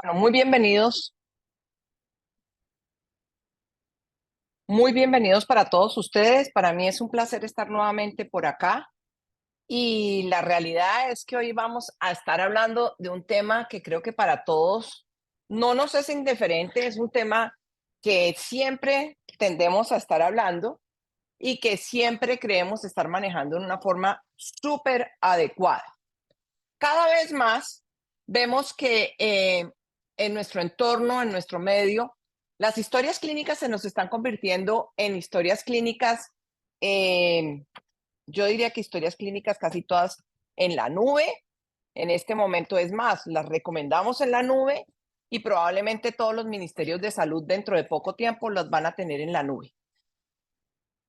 Bueno, muy bienvenidos para todos ustedes. Para mí es un placer estar nuevamente por acá. Y la realidad es que hoy vamos a estar hablando de un tema que creo que para todos no nos es indiferente, es un tema que siempre tendemos a estar hablando y que siempre creemos estar manejando en una forma súper adecuada. Cada vez más vemos que en nuestro entorno, en nuestro medio, las historias clínicas se nos están convirtiendo en historias clínicas, eh, yo diría que historias clínicas casi todas en la nube. En este momento es más, las recomendamos en la nube y probablemente todos los ministerios de salud dentro de poco tiempo las van a tener en la nube.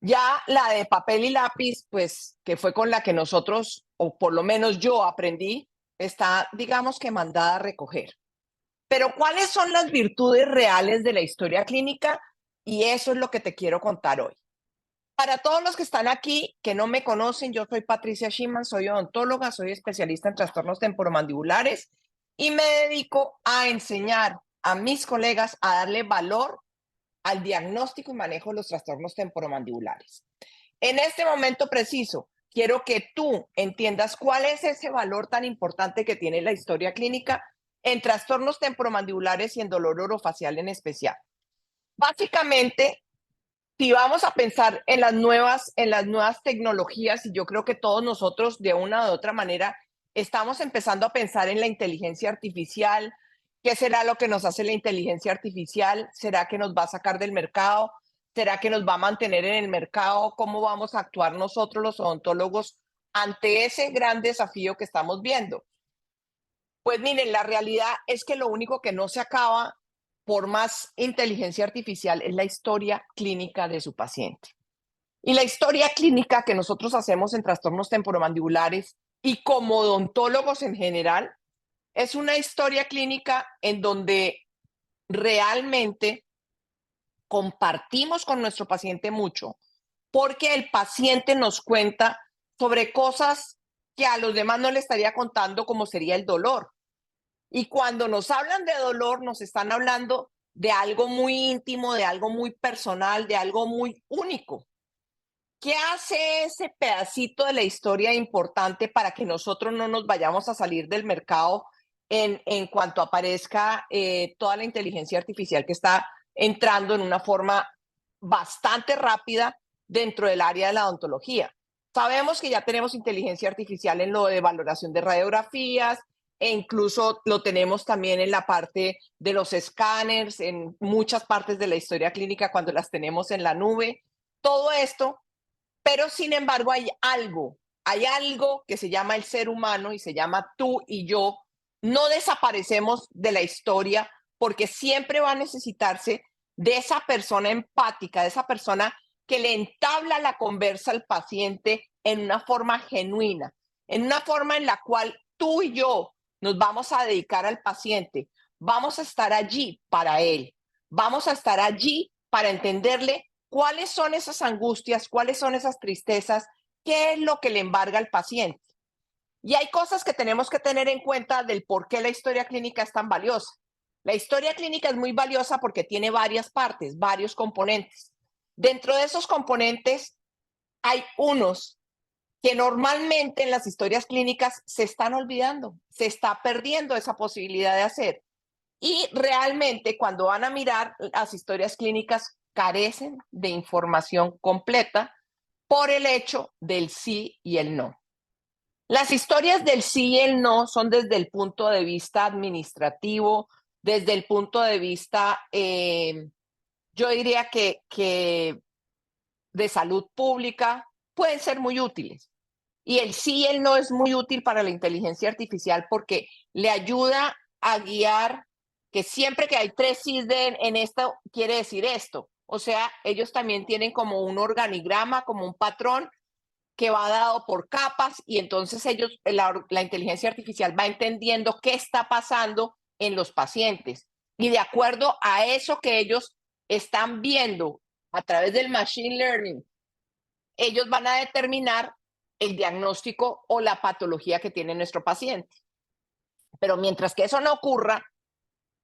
Ya la de papel y lápiz, pues, que fue con la que nosotros, o por lo menos yo aprendí, está, digamos que mandada a recoger. Pero ¿cuáles son las virtudes reales de la historia clínica? Y eso es lo que te quiero contar hoy. Para todos los que están aquí, que no me conocen, yo soy Patricia Schimann, soy odontóloga, soy especialista en trastornos temporomandibulares y me dedico a enseñar a mis colegas a darle valor al diagnóstico y manejo de los trastornos temporomandibulares. En este momento preciso, quiero que tú entiendas cuál es ese valor tan importante que tiene la historia clínica en trastornos temporomandibulares y en dolor orofacial en especial. Básicamente, si vamos a pensar en las nuevas tecnologías, y yo creo que todos nosotros de una u otra manera estamos empezando a pensar en la inteligencia artificial. ¿Qué será lo que nos hace la inteligencia artificial? ¿Será que nos va a sacar del mercado? ¿Será que nos va a mantener en el mercado? ¿Cómo vamos a actuar nosotros los odontólogos ante ese gran desafío que estamos viendo? Pues miren, la realidad es que lo único que no se acaba, por más inteligencia artificial, es la historia clínica de su paciente. Y la historia clínica que nosotros hacemos en trastornos temporomandibulares y como odontólogos en general, es una historia clínica en donde realmente compartimos con nuestro paciente mucho, porque el paciente nos cuenta sobre cosas que a los demás no le estaría contando, como sería el dolor. Y cuando nos hablan de dolor, nos están hablando de algo muy íntimo, de algo muy personal, de algo muy único. ¿Qué hace ese pedacito de la historia importante para que nosotros no nos vayamos a salir del mercado en cuanto aparezca toda la inteligencia artificial que está entrando en una forma bastante rápida dentro del área de la odontología? Sabemos que ya tenemos inteligencia artificial en lo de valoración de radiografías e incluso lo tenemos también en la parte de los escáneres, en muchas partes de la historia clínica cuando las tenemos en la nube. Todo esto, pero sin embargo hay algo que se llama el ser humano y se llama tú y yo. No desaparecemos de la historia porque siempre va a necesitarse de esa persona empática, de esa persona que le entabla la conversa al paciente en una forma genuina, en una forma en la cual tú y yo nos vamos a dedicar al paciente, vamos a estar allí para él, vamos a estar allí para entenderle cuáles son esas angustias, cuáles son esas tristezas, qué es lo que le embarga al paciente. Y hay cosas que tenemos que tener en cuenta del por qué la historia clínica es tan valiosa. La historia clínica es muy valiosa porque tiene varias partes, varios componentes. Dentro de esos componentes hay unos que normalmente en las historias clínicas se están olvidando, se está perdiendo esa posibilidad de hacer. Y realmente cuando van a mirar las historias clínicas carecen de información completa por el hecho del sí y el no. Las historias del sí y el no son desde el punto de vista administrativo, desde el punto de vista, yo diría que de salud pública, pueden ser muy útiles. Y el sí y el no es muy útil para la inteligencia artificial porque le ayuda a guiar que siempre que hay tres sís en esto, quiere decir esto. O sea, ellos también tienen como un organigrama, como un patrón que va dado por capas y entonces la inteligencia artificial va entendiendo qué está pasando en los pacientes. Y de acuerdo a eso que ellos están viendo a través del machine learning, ellos van a determinar el diagnóstico o la patología que tiene nuestro paciente. Pero mientras que eso no ocurra,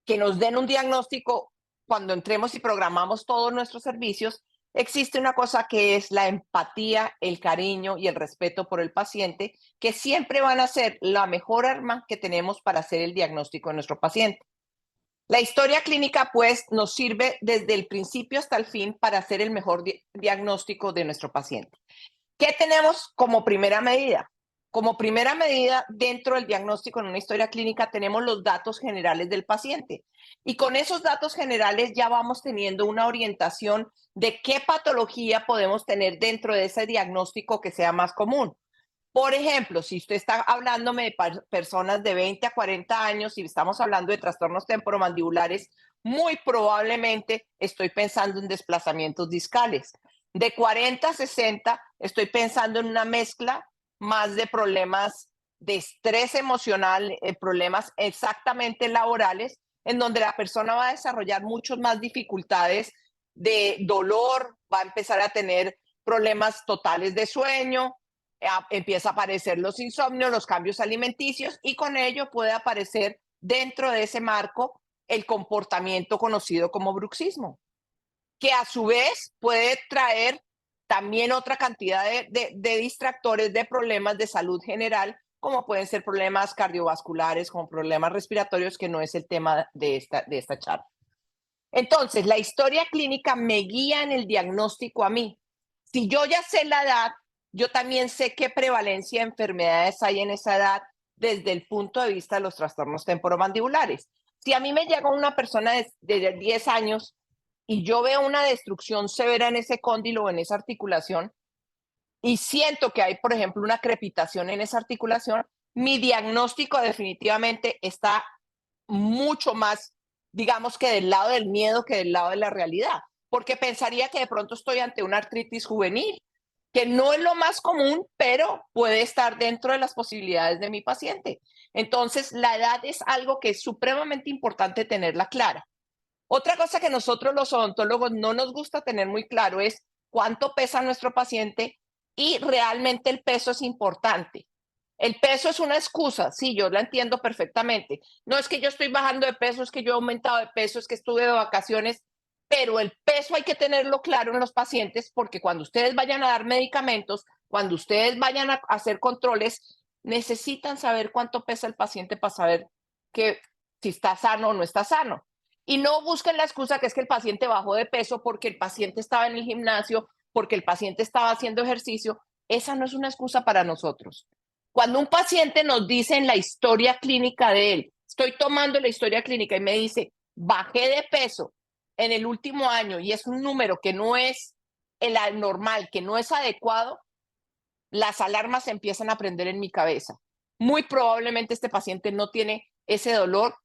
que nos den un diagnóstico cuando entremos y programamos todos nuestros servicios, existe una cosa que es la empatía, el cariño y el respeto por el paciente, que siempre van a ser la mejor arma que tenemos para hacer el diagnóstico de nuestro paciente. La historia clínica, pues, nos sirve desde el principio hasta el fin para hacer el mejor diagnóstico de nuestro paciente. ¿Qué tenemos como primera medida? Como primera medida, dentro del diagnóstico en una historia clínica, tenemos los datos generales del paciente. Y con esos datos generales ya vamos teniendo una orientación de qué patología podemos tener dentro de ese diagnóstico que sea más común. Por ejemplo, si usted está hablándome de personas de 20 a 40 años y estamos hablando de trastornos temporomandibulares, muy probablemente estoy pensando en desplazamientos discales. De 40 a 60, estoy pensando en una mezcla más de problemas de estrés emocional, problemas exactamente laborales, en donde la persona va a desarrollar muchas más dificultades de dolor, va a empezar a tener problemas totales de sueño, empieza a aparecer los insomnios, los cambios alimenticios y con ello puede aparecer dentro de ese marco el comportamiento conocido como bruxismo, que a su vez puede traer también otra cantidad de distractores, de problemas de salud general, como pueden ser problemas cardiovasculares, como problemas respiratorios, que no es el tema de esta charla. Entonces, la historia clínica me guía en el diagnóstico a mí. Si yo ya sé la edad, yo también sé qué prevalencia de enfermedades hay en esa edad desde el punto de vista de los trastornos temporomandibulares. Si a mí me llega una persona de 10 años y yo veo una destrucción severa en ese cóndilo o en esa articulación y siento que hay, por ejemplo, una crepitación en esa articulación, mi diagnóstico definitivamente está mucho más, digamos, que del lado del miedo que del lado de la realidad, porque pensaría que de pronto estoy ante una artritis juvenil, que no es lo más común, pero puede estar dentro de las posibilidades de mi paciente. Entonces, la edad es algo que es supremamente importante tenerla clara. Otra cosa que nosotros los odontólogos no nos gusta tener muy claro es cuánto pesa nuestro paciente y realmente el peso es importante. El peso es una excusa, sí, yo la entiendo perfectamente. No es que yo estoy bajando de peso, es que yo he aumentado de peso, es que estuve de vacaciones, pero el peso hay que tenerlo claro en los pacientes porque cuando ustedes vayan a dar medicamentos, cuando ustedes vayan a hacer controles, necesitan saber cuánto pesa el paciente para saber que si está sano o no está sano. Y no busquen la excusa que es que el paciente bajó de peso porque el paciente estaba en el gimnasio, porque el paciente estaba haciendo ejercicio. Esa no es una excusa para nosotros. Cuando un paciente nos dice en la historia clínica de él, estoy tomando la historia clínica y me dice, bajé de peso en el último año y es un número que no es el normal, que no es adecuado, las alarmas empiezan a prender en mi cabeza. Muy probablemente este paciente no tiene ese dolor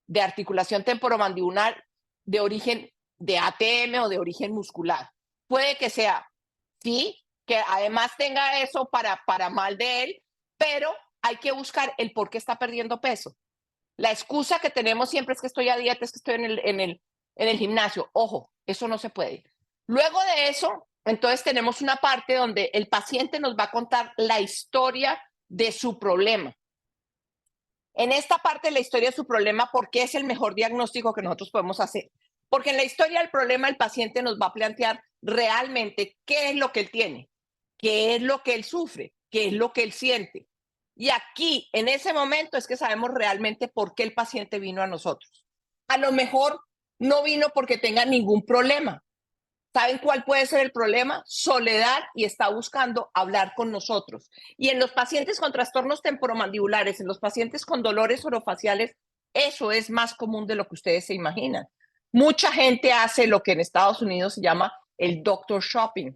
de articulación temporomandibular de origen de ATM o de origen muscular. Puede que sea, sí, que además tenga eso para mal de él, pero hay que buscar el por qué está perdiendo peso. La excusa que tenemos siempre es que estoy a dieta, es que estoy en el gimnasio. Ojo, eso no se puede. Luego de eso, entonces tenemos una parte donde el paciente nos va a contar la historia de su problema. En esta parte de la historia de su problema, ¿por qué es el mejor diagnóstico que nosotros podemos hacer? Porque en la historia del problema el paciente nos va a plantear realmente qué es lo que él tiene, qué es lo que él sufre, qué es lo que él siente. Y aquí, en ese momento, es que sabemos realmente por qué el paciente vino a nosotros. A lo mejor no vino porque tenga ningún problema. ¿Saben cuál puede ser el problema? Soledad y está buscando hablar con nosotros. Y en los pacientes con trastornos temporomandibulares, en los pacientes con dolores orofaciales, eso es más común de lo que ustedes se imaginan. Mucha gente hace lo que en Estados Unidos se llama el doctor shopping.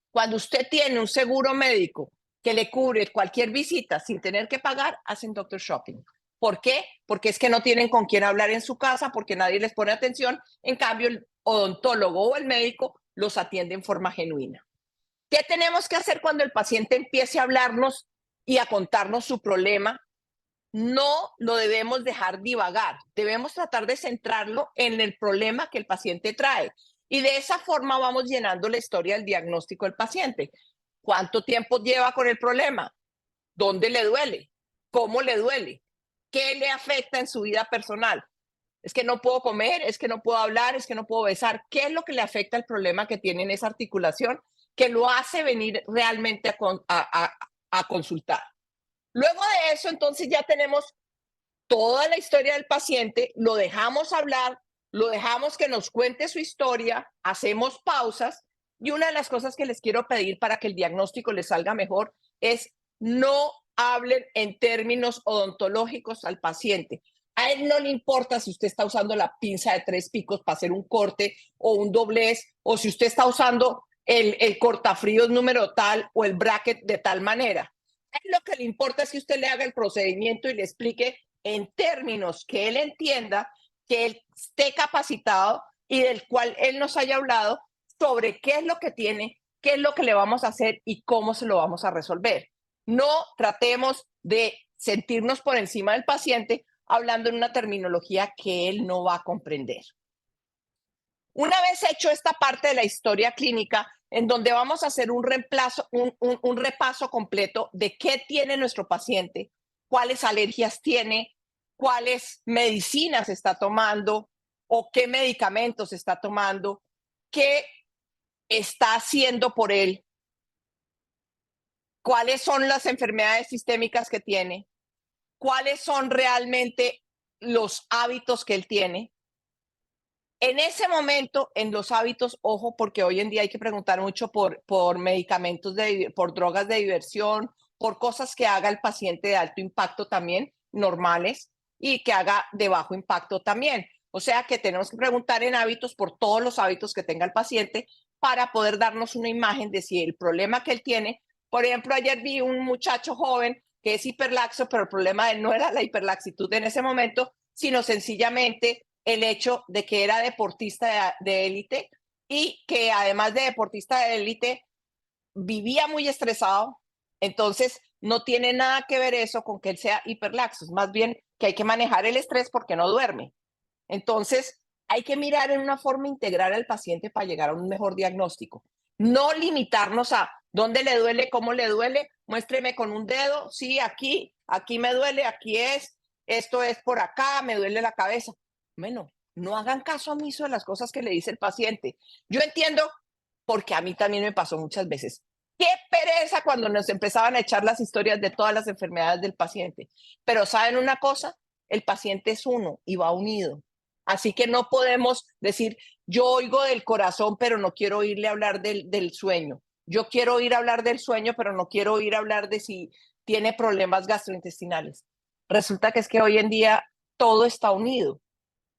Cuando usted tiene un seguro médico que le cubre cualquier visita sin tener que pagar, hacen doctor shopping. ¿Por qué? Porque es que no tienen con quién hablar en su casa, porque nadie les pone atención. En cambio, el odontólogo o el médico los atiende en forma genuina. ¿Qué tenemos que hacer cuando el paciente empiece a hablarnos y a contarnos su problema? No lo debemos dejar divagar, debemos tratar de centrarlo en el problema que el paciente trae. Y de esa forma vamos llenando la historia del diagnóstico del paciente. ¿Cuánto tiempo lleva con el problema? ¿Dónde le duele? ¿Cómo le duele? ¿Qué le afecta en su vida personal? es que no puedo comer, es que no puedo hablar, es que no puedo besar. ¿Qué es lo que le afecta el problema que tiene en esa articulación que lo hace venir realmente a consultar? Luego de eso, entonces ya tenemos toda la historia del paciente, lo dejamos hablar, lo dejamos que nos cuente su historia, hacemos pausas y una de las cosas que les quiero pedir para que el diagnóstico les salga mejor es no hablen en términos odontológicos al paciente. A él no le importa si usted está usando la pinza de 3 picos para hacer un corte o un doblez, o si usted está usando el cortafríos número tal o el bracket de tal manera. A él lo que le importa es que usted le haga el procedimiento y le explique en términos que él entienda, que él esté capacitado y del cual él nos haya hablado sobre qué es lo que tiene, qué es lo que le vamos a hacer y cómo se lo vamos a resolver. No tratemos de sentirnos por encima del paciente hablando en una terminología que él no va a comprender. Una vez hecho esta parte de la historia clínica, en donde vamos a hacer un repaso completo de qué tiene nuestro paciente, cuáles alergias tiene, cuáles medicinas está tomando o qué medicamentos está tomando, qué está haciendo por él, cuáles son las enfermedades sistémicas que tiene, cuáles son realmente los hábitos que él tiene. En ese momento, en los hábitos, ojo, porque hoy en día hay que preguntar mucho por medicamentos, por drogas de diversión, por cosas que haga el paciente de alto impacto también, normales, y que haga de bajo impacto también. O sea que tenemos que preguntar en hábitos por todos los hábitos que tenga el paciente para poder darnos una imagen de si el problema que él tiene, por ejemplo, ayer vi un muchacho joven que es hiperlaxo, pero el problema de él no era la hiperlaxitud en ese momento, sino sencillamente el hecho de que era deportista de élite y que además de deportista de élite vivía muy estresado. Entonces no tiene nada que ver eso con que él sea hiperlaxo, es más bien que hay que manejar el estrés porque no duerme. Entonces hay que mirar en una forma integral al paciente para llegar a un mejor diagnóstico. No limitarnos a dónde le duele, cómo le duele, muéstreme con un dedo, sí, aquí me duele, aquí esto es por acá, me duele la cabeza. Bueno, no hagan caso omiso de las cosas que le dice el paciente. Yo entiendo, porque a mí también me pasó muchas veces. Qué pereza cuando nos empezaban a echar las historias de todas las enfermedades del paciente. Pero ¿saben una cosa? El paciente es uno y va unido. Así que no podemos decir, yo oigo del corazón, pero no quiero oírle hablar del sueño. Yo quiero oír hablar del sueño, pero no quiero oír hablar de si tiene problemas gastrointestinales. Resulta que es que hoy en día todo está unido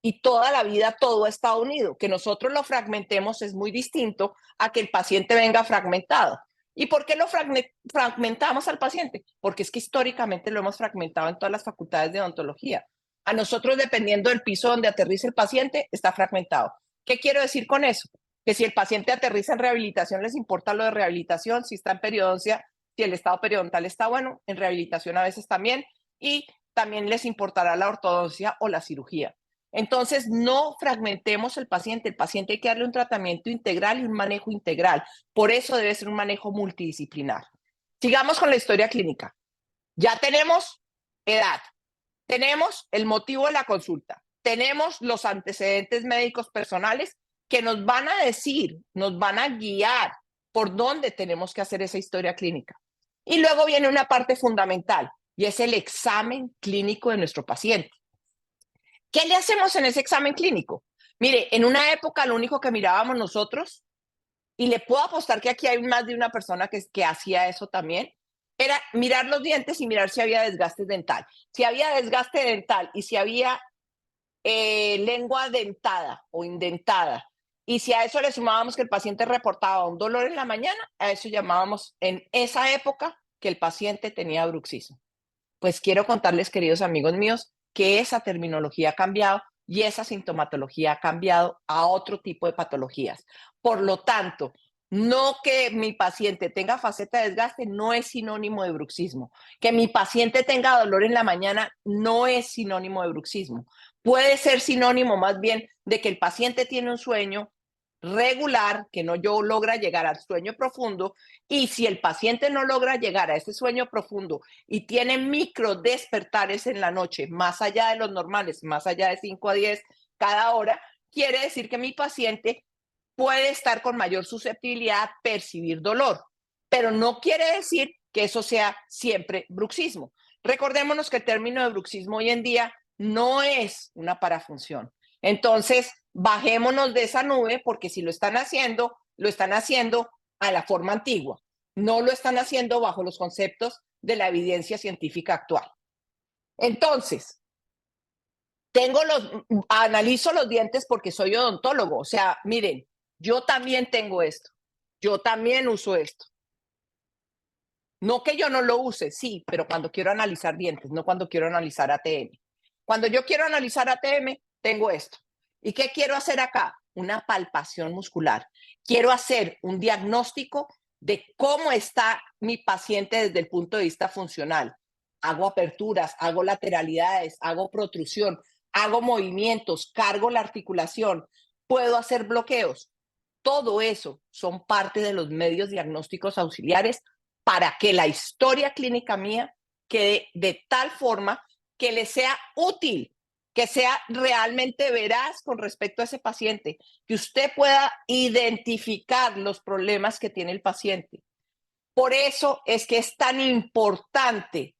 y toda la vida todo está unido. Que nosotros lo fragmentemos es muy distinto a que el paciente venga fragmentado. ¿Y por qué lo fragmentamos al paciente? Porque es que históricamente lo hemos fragmentado en todas las facultades de odontología. A nosotros, dependiendo del piso donde aterrice el paciente, está fragmentado. ¿Qué quiero decir con eso? Que si el paciente aterriza en rehabilitación, les importa lo de rehabilitación, si está en periodoncia, si el estado periodontal está bueno, en rehabilitación a veces también, y también les importará la ortodoncia o la cirugía. Entonces, no fragmentemos el paciente hay que darle un tratamiento integral y un manejo integral. Por eso debe ser un manejo multidisciplinar. Sigamos con la historia clínica. Ya tenemos edad, tenemos el motivo de la consulta, tenemos los antecedentes médicos personales que nos van a decir, nos van a guiar por dónde tenemos que hacer esa historia clínica. Y luego viene una parte fundamental y es el examen clínico de nuestro paciente. ¿Qué le hacemos en ese examen clínico? Mire, en una época lo único que mirábamos nosotros, y le puedo apostar que aquí hay más de una persona que hacía eso también, era mirar los dientes y mirar si había desgaste dental. Si había desgaste dental y si había lengua dentada o indentada, y si a eso le sumábamos que el paciente reportaba un dolor en la mañana, a eso llamábamos en esa época que el paciente tenía bruxismo. Pues quiero contarles, queridos amigos míos, que esa terminología ha cambiado y esa sintomatología ha cambiado a otro tipo de patologías. Por lo tanto, no que mi paciente tenga faceta de desgaste no es sinónimo de bruxismo. Que mi paciente tenga dolor en la mañana no es sinónimo de bruxismo. Puede ser sinónimo más bien de que el paciente tiene un sueño regular, que no yo logra llegar al sueño profundo, y si el paciente no logra llegar a ese sueño profundo y tiene micro despertares en la noche, más allá de los normales, más allá de 5 a 10 cada hora, quiere decir que mi paciente puede estar con mayor susceptibilidad a percibir dolor, pero no quiere decir que eso sea siempre bruxismo. Recordémonos que el término de bruxismo hoy en día no es una parafunción. Entonces, bajémonos de esa nube porque si lo están haciendo a la forma antigua. No lo están haciendo bajo los conceptos de la evidencia científica actual. Entonces, analizo los dientes porque soy odontólogo. O sea, miren, yo también tengo esto. Yo también uso esto. No que yo no lo use, sí, pero cuando quiero analizar dientes, no cuando quiero analizar ATM. Cuando yo quiero analizar ATM, tengo esto. ¿Y qué quiero hacer acá? Una palpación muscular. Quiero hacer un diagnóstico de cómo está mi paciente desde el punto de vista funcional. Hago aperturas, hago lateralidades, hago protrusión, hago movimientos, cargo la articulación, puedo hacer bloqueos. Todo eso son parte de los medios diagnósticos auxiliares para que la historia clínica mía quede de tal forma que le sea útil, que sea realmente veraz con respecto a ese paciente, que usted pueda identificar los problemas que tiene el paciente. Por eso es que es tan importante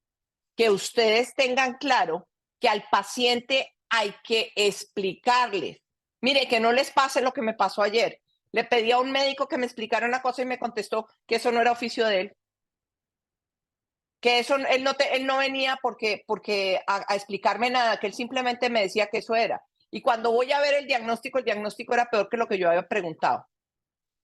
que ustedes tengan claro que al paciente hay que explicarles. Mire, que no les pase lo que me pasó ayer. Le pedí a un médico que me explicara una cosa y me contestó que eso no era oficio de él, que eso él no venía porque a explicarme nada, que él simplemente me decía que eso era. Y cuando voy a ver el diagnóstico era peor que lo que yo había preguntado.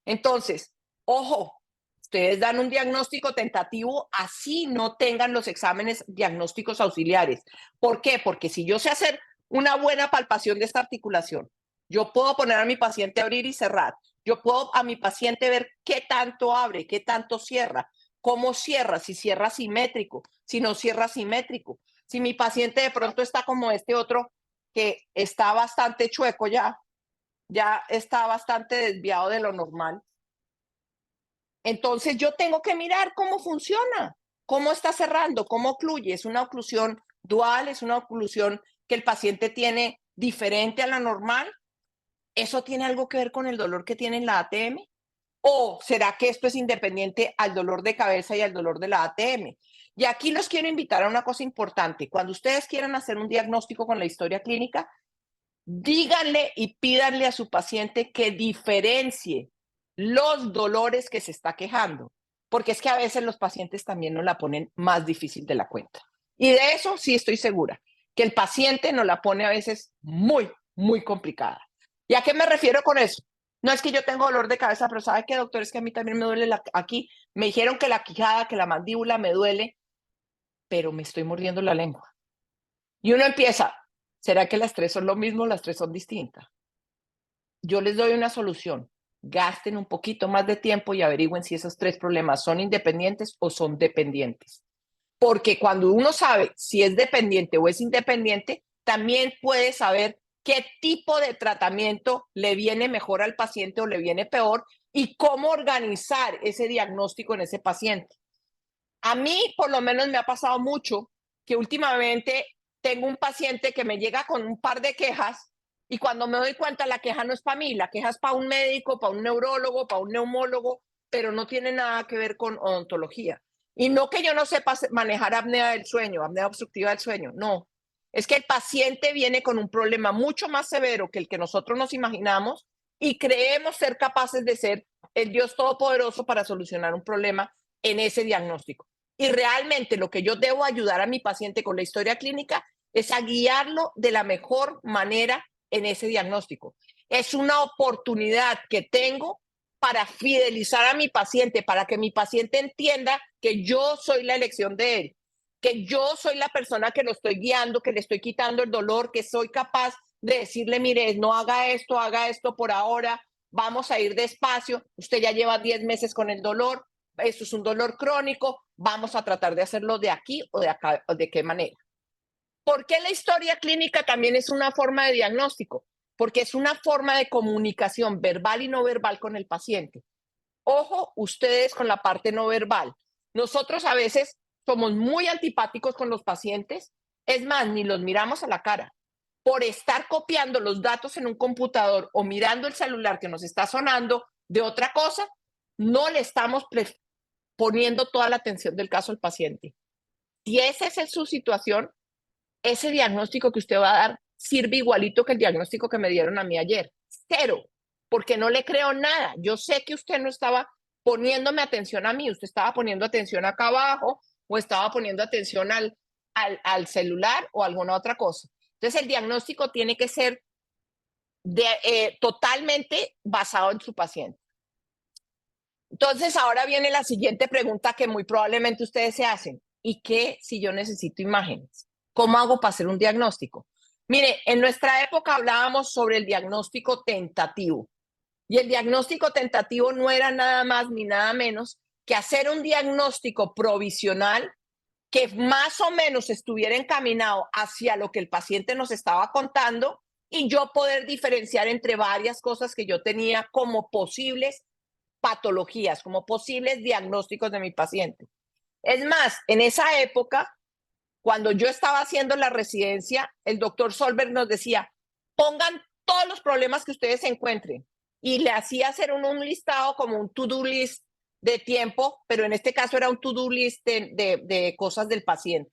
Entonces, ojo, ustedes dan un diagnóstico tentativo, así no tengan los exámenes diagnósticos auxiliares. ¿Por qué? Porque si yo sé hacer una buena palpación de esta articulación, yo puedo poner a mi paciente a abrir y cerrar. Yo puedo a mi paciente ver qué tanto abre, qué tanto cierra, cómo cierra, si cierra simétrico, si no cierra simétrico. Si mi paciente de pronto está como este otro que está bastante chueco ya está bastante desviado de lo normal. Entonces yo tengo que mirar cómo funciona, cómo está cerrando, cómo ocluye. ¿Es una oclusión dual? ¿Es una oclusión que el paciente tiene diferente a la normal? ¿Eso tiene algo que ver con el dolor que tiene en la ATM? ¿O será que esto es independiente al dolor de cabeza y al dolor de la ATM? Y aquí los quiero invitar a una cosa importante. Cuando ustedes quieran hacer un diagnóstico con la historia clínica, díganle y pídanle a su paciente que diferencie los dolores que se está quejando, porque es que a veces los pacientes también nos la ponen más difícil de la cuenta. Y de eso sí estoy segura, que el paciente nos la pone a veces muy, muy complicada. ¿Y a qué me refiero con eso? No es que yo tengo dolor de cabeza, pero ¿sabe qué, doctor? Es que a mí también me duele aquí. Me dijeron que la quijada, que la mandíbula me duele, pero me estoy mordiendo la lengua. Y uno empieza, ¿será que las tres son lo mismo? Las tres son distintas. Yo les doy una solución. Gasten un poquito más de tiempo y averigüen si esos tres problemas son independientes o son dependientes. Porque cuando uno sabe si es dependiente o es independiente, también puede saber qué tipo de tratamiento le viene mejor al paciente o le viene peor y cómo organizar ese diagnóstico en ese paciente. A mí, por lo menos, me ha pasado mucho que últimamente tengo un paciente que me llega con un par de quejas y cuando me doy cuenta la queja no es para mí, la queja es para un médico, para un neurólogo, para un neumólogo, pero no tiene nada que ver con odontología. Y no que yo no sepa manejar apnea del sueño, apnea obstructiva del sueño, no. Es que el paciente viene con un problema mucho más severo que el que nosotros nos imaginamos y creemos ser capaces de ser el Dios todopoderoso para solucionar un problema en ese diagnóstico. Y realmente lo que yo debo ayudar a mi paciente con la historia clínica es a guiarlo de la mejor manera en ese diagnóstico. Es una oportunidad que tengo para fidelizar a mi paciente, para que mi paciente entienda que yo soy la elección de él, que yo soy la persona que lo estoy guiando, que le estoy quitando el dolor, que soy capaz de decirle, mire, no haga esto por ahora, vamos a ir despacio, usted ya lleva 10 meses con el dolor, esto es un dolor crónico, vamos a tratar de hacerlo de aquí o de acá, o de qué manera. ¿Por qué la historia clínica también es una forma de diagnóstico? porque es una forma de comunicación verbal y no verbal con el paciente. Ojo, ustedes con la parte no verbal. Nosotros a veces somos muy antipáticos con los pacientes, es más, ni los miramos a la cara. Por estar copiando los datos en un computador o mirando el celular que nos está sonando de otra cosa, no le estamos poniendo toda la atención del caso al paciente. Si esa es su situación, ese diagnóstico que usted va a dar sirve igualito que el diagnóstico que me dieron a mí ayer. Cero, porque no le creo nada. Yo sé que usted no estaba poniéndome atención a mí, usted estaba poniendo atención acá abajo o estaba poniendo atención al celular o alguna otra cosa. Entonces el diagnóstico tiene que ser totalmente basado en su paciente. Entonces ahora viene la siguiente pregunta que muy probablemente ustedes se hacen. ¿Y qué si yo necesito imágenes? ¿Cómo hago para hacer un diagnóstico? Mire, en nuestra época hablábamos sobre el diagnóstico tentativo. Y el diagnóstico tentativo no era nada más ni nada menos que hacer un diagnóstico provisional que más o menos estuviera encaminado hacia lo que el paciente nos estaba contando y yo poder diferenciar entre varias cosas que yo tenía como posibles patologías, como posibles diagnósticos de mi paciente. Es más, en esa época, cuando yo estaba haciendo la residencia, el doctor Solberg nos decía, pongan todos los problemas que ustedes encuentren. Y le hacía hacer un listado como un to-do list de tiempo, pero en este caso era un to-do list de cosas del paciente.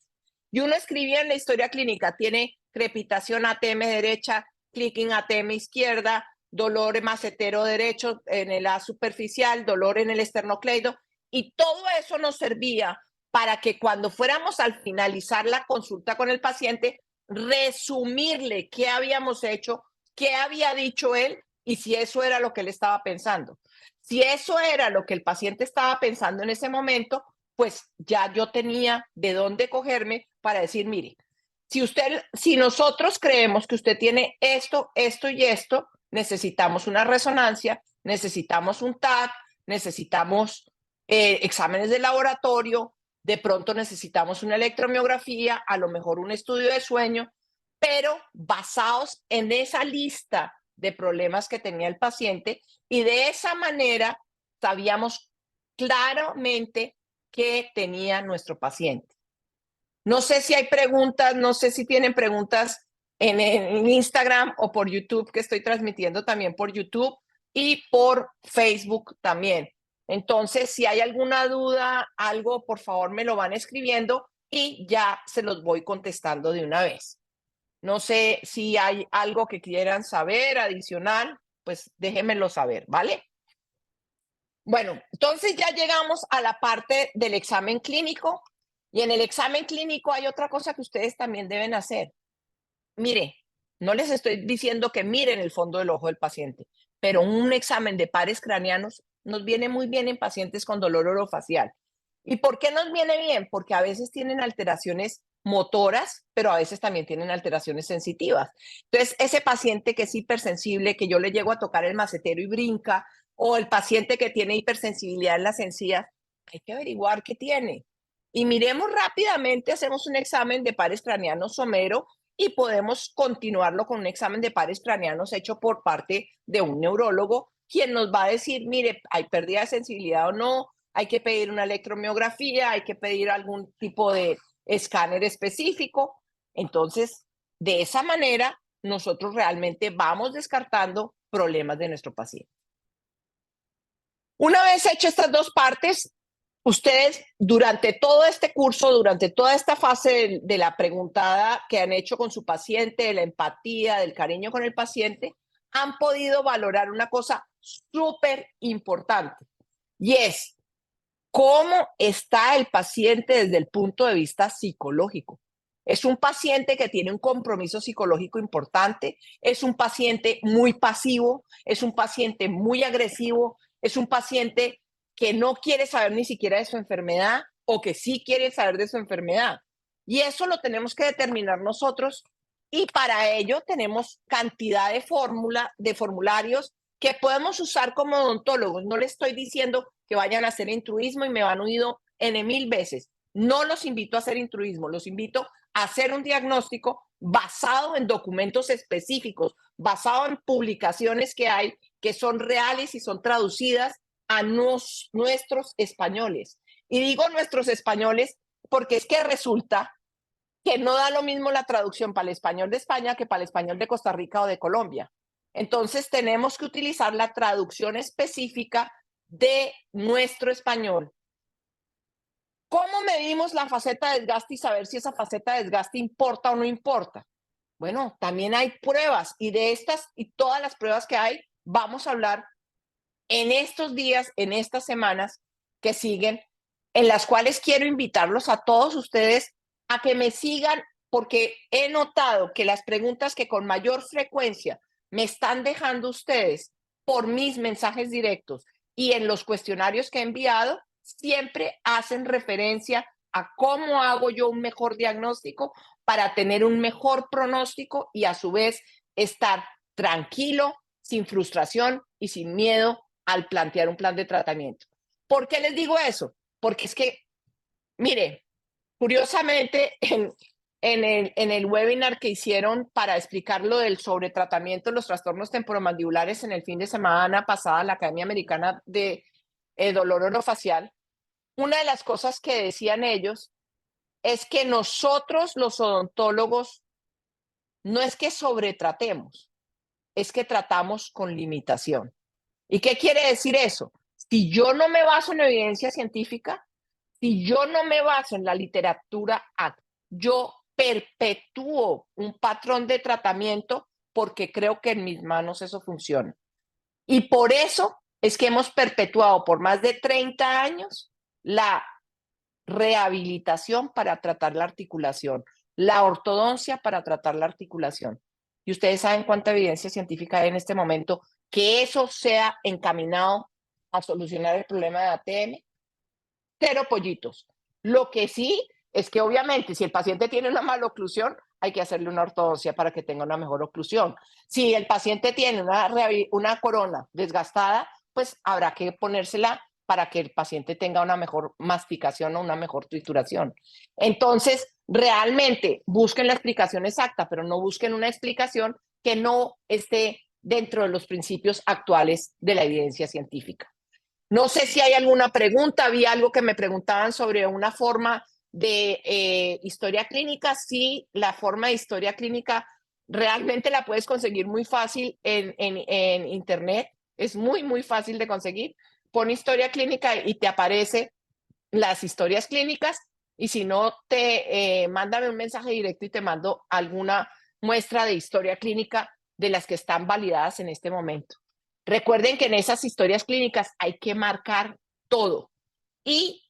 Y uno escribía en la historia clínica, tiene crepitación ATM derecha, clicking ATM izquierda, dolor macetero derecho en el A superficial, dolor en el esternocleido, y todo eso nos servía para que cuando fuéramos al finalizar la consulta con el paciente, resumirle qué habíamos hecho, qué había dicho él y si eso era lo que él estaba pensando. Si eso era lo que el paciente estaba pensando en ese momento, pues ya yo tenía de dónde cogerme para decir, mire, si nosotros creemos que usted tiene esto, esto y esto, necesitamos una resonancia, necesitamos un TAC, necesitamos exámenes de laboratorio, de pronto necesitamos una electromiografía, a lo mejor un estudio de sueño, pero basados en esa lista de problemas que tenía el paciente y de esa manera sabíamos claramente qué tenía nuestro paciente. No sé si hay preguntas, no sé si tienen preguntas en Instagram o por YouTube, que estoy transmitiendo también por YouTube y por Facebook también. Entonces, si hay alguna duda, algo, por favor me lo van escribiendo y ya se los voy contestando de una vez. No sé si hay algo que quieran saber adicional, pues déjenmelo saber, ¿vale? Bueno, entonces ya llegamos a la parte del examen clínico y en el examen clínico hay otra cosa que ustedes también deben hacer. Mire, no les estoy diciendo que miren el fondo del ojo del paciente, pero un examen de pares craneanos nos viene muy bien en pacientes con dolor orofacial. ¿Y por qué nos viene bien? Porque a veces tienen alteraciones motoras, pero a veces también tienen alteraciones sensitivas. Entonces, ese paciente que es hipersensible, que yo le llego a tocar el macetero y brinca, o el paciente que tiene hipersensibilidad en las encías, hay que averiguar qué tiene. Y miremos rápidamente, hacemos un examen de pares craneanos somero y podemos continuarlo con un examen de pares craneanos hecho por parte de un neurólogo, quien nos va a decir, mire, hay pérdida de sensibilidad o no, hay que pedir una electromiografía, hay que pedir algún tipo de escáner específico. Entonces, de esa manera, nosotros realmente vamos descartando problemas de nuestro paciente. Una vez hecho estas dos partes, ustedes durante todo este curso, durante toda esta fase de la preguntada que han hecho con su paciente, de la empatía, del cariño con el paciente, han podido valorar una cosa súper importante y es cómo está el paciente desde el punto de vista psicológico. Es un paciente que tiene un compromiso psicológico importante, es un paciente muy pasivo, es un paciente muy agresivo, es un paciente que no quiere saber ni siquiera de su enfermedad o que sí quiere saber de su enfermedad. Y eso lo tenemos que determinar nosotros y para ello tenemos cantidad de formularios que podemos usar como odontólogos. No les estoy diciendo que vayan a hacer intruismo y me van oído N 1000 veces. No los invito a hacer intruismo, los invito a hacer un diagnóstico basado en documentos específicos, basado en publicaciones que hay que son reales y son traducidas a nuestros españoles. Y digo nuestros españoles porque es que resulta que no da lo mismo la traducción para el español de España que para el español de Costa Rica o de Colombia. Entonces tenemos que utilizar la traducción específica de nuestro español. ¿Cómo medimos la faceta de desgaste y saber si esa faceta de desgaste importa o no importa? Bueno, también hay pruebas y de estas y todas las pruebas que hay, vamos a hablar en estos días, en estas semanas que siguen, en las cuales quiero invitarlos a todos ustedes a que me sigan, porque he notado que las preguntas que con mayor frecuencia me están dejando ustedes por mis mensajes directos y en los cuestionarios que he enviado, siempre hacen referencia a cómo hago yo un mejor diagnóstico para tener un mejor pronóstico y a su vez estar tranquilo, sin frustración y sin miedo al plantear un plan de tratamiento. ¿Por qué les digo eso? Porque es que, mire, curiosamente, en el webinar que hicieron para explicar lo del sobretratamiento de los trastornos temporomandibulares en el fin de semana pasada en la Academia Americana de Dolor Orofacial, una de las cosas que decían ellos es que nosotros los odontólogos no es que sobretratemos, es que tratamos con limitación. ¿Y qué quiere decir eso? Si yo no me baso en evidencia científica, si yo no me baso en la literatura, yo perpetúo un patrón de tratamiento porque creo que en mis manos eso funciona. Y por eso es que hemos perpetuado por más de 30 años la rehabilitación para tratar la articulación, la ortodoncia para tratar la articulación. Y ustedes saben cuánta evidencia científica hay en este momento que eso sea encaminado a solucionar el problema de ATM. Cero pollitos. Lo que sí es que obviamente si el paciente tiene una mala oclusión, hay que hacerle una ortodoncia para que tenga una mejor oclusión. Si el paciente tiene una corona desgastada, pues habrá que ponérsela para que el paciente tenga una mejor masticación o una mejor trituración. Entonces, realmente busquen la explicación exacta, pero no busquen una explicación que no esté dentro de los principios actuales de la evidencia científica. No sé si hay alguna pregunta, había algo que me preguntaban sobre una forma de historia clínica. Sí, la forma de historia clínica realmente la puedes conseguir muy fácil en internet, es muy, muy fácil de conseguir. Pon historia clínica y te aparece las historias clínicas y si no, mándame un mensaje directo y te mando alguna muestra de historia clínica de las que están validadas en este momento. Recuerden que en esas historias clínicas hay que marcar todo y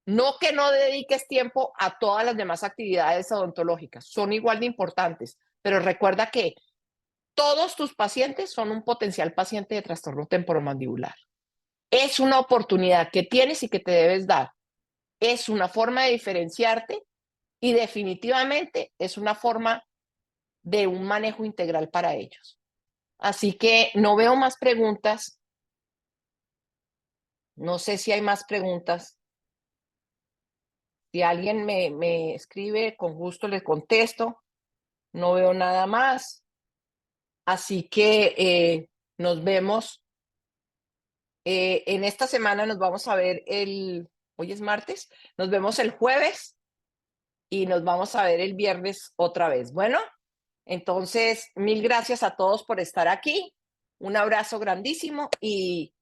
no que no dediques tiempo a todas las demás actividades odontológicas, son igual de importantes, pero recuerda que todos tus pacientes son un potencial paciente de trastorno temporomandibular. Es una oportunidad que tienes y que te debes dar. Es una forma de diferenciarte y definitivamente es una forma de un manejo integral para ellos. Así que no veo más preguntas. No sé si hay más preguntas. Si alguien me escribe, con gusto les contesto. No veo nada más. Así que nos vemos. En esta semana nos vamos a ver hoy es martes, nos vemos el jueves y nos vamos a ver el viernes otra vez. Bueno, entonces, mil gracias a todos por estar aquí. Un abrazo grandísimo y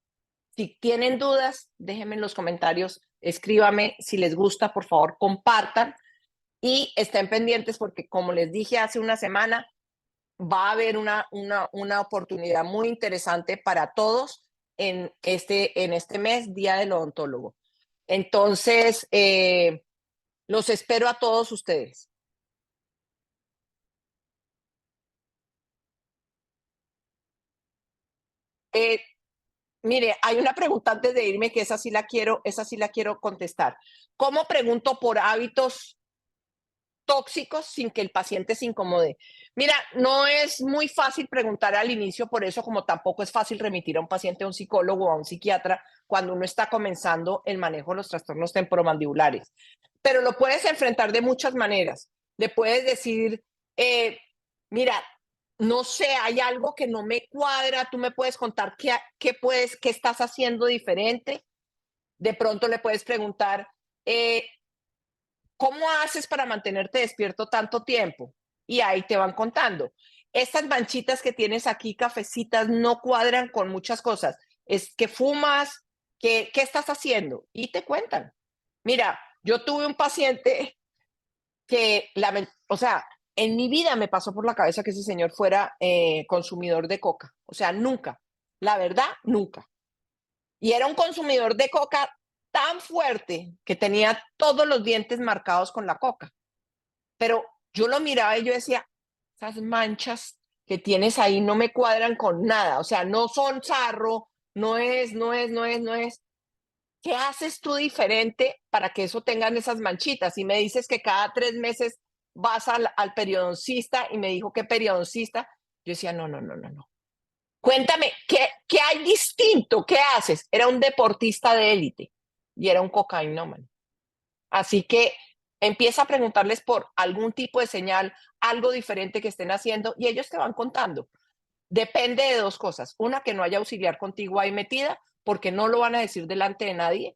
si tienen dudas, déjenme en los comentarios, escríbame. Si les gusta, por favor, compartan y estén pendientes porque, como les dije hace una semana, va a haber una oportunidad muy interesante para todos en este mes, Día del Odontólogo. Entonces, los espero a todos ustedes. Eh, Mire, hay una pregunta antes de irme que esa sí la quiero contestar. ¿Cómo pregunto por hábitos tóxicos sin que el paciente se incomode? Mira, no es muy fácil preguntar al inicio, por eso como tampoco es fácil remitir a un paciente a un psicólogo o a un psiquiatra cuando uno está comenzando el manejo de los trastornos temporomandibulares. Pero lo puedes enfrentar de muchas maneras. Le puedes decir, Eh, mira, no sé, hay algo que no me cuadra, tú me puedes contar qué estás haciendo diferente. De pronto le puedes preguntar, eh, ¿cómo haces para mantenerte despierto tanto tiempo? Y ahí te van contando. Estas manchitas que tienes aquí, cafecitas, no cuadran con muchas cosas. Es que fumas, ¿qué estás haciendo? Y te cuentan. Mira, yo tuve un paciente que, o sea, en mi vida me pasó por la cabeza que ese señor fuera consumidor de coca. O sea, nunca. La verdad, nunca. Y era un consumidor de coca tan fuerte que tenía todos los dientes marcados con la coca. Pero yo lo miraba y yo decía, esas manchas que tienes ahí no me cuadran con nada. O sea, no son sarro, no es. ¿Qué haces tú diferente para que eso tengan esas manchitas? Y me dices que cada 3 meses vas al periodoncista y me dijo que periodoncista. Yo decía, no, no, no, no, no. Cuéntame, ¿qué hay distinto? ¿Qué haces? Era un deportista de élite y era un cocainómano. Así que empieza a preguntarles por algún tipo de señal, algo diferente que estén haciendo y ellos te van contando. Depende de dos cosas. Una, que no haya auxiliar contigo ahí metida, porque no lo van a decir delante de nadie.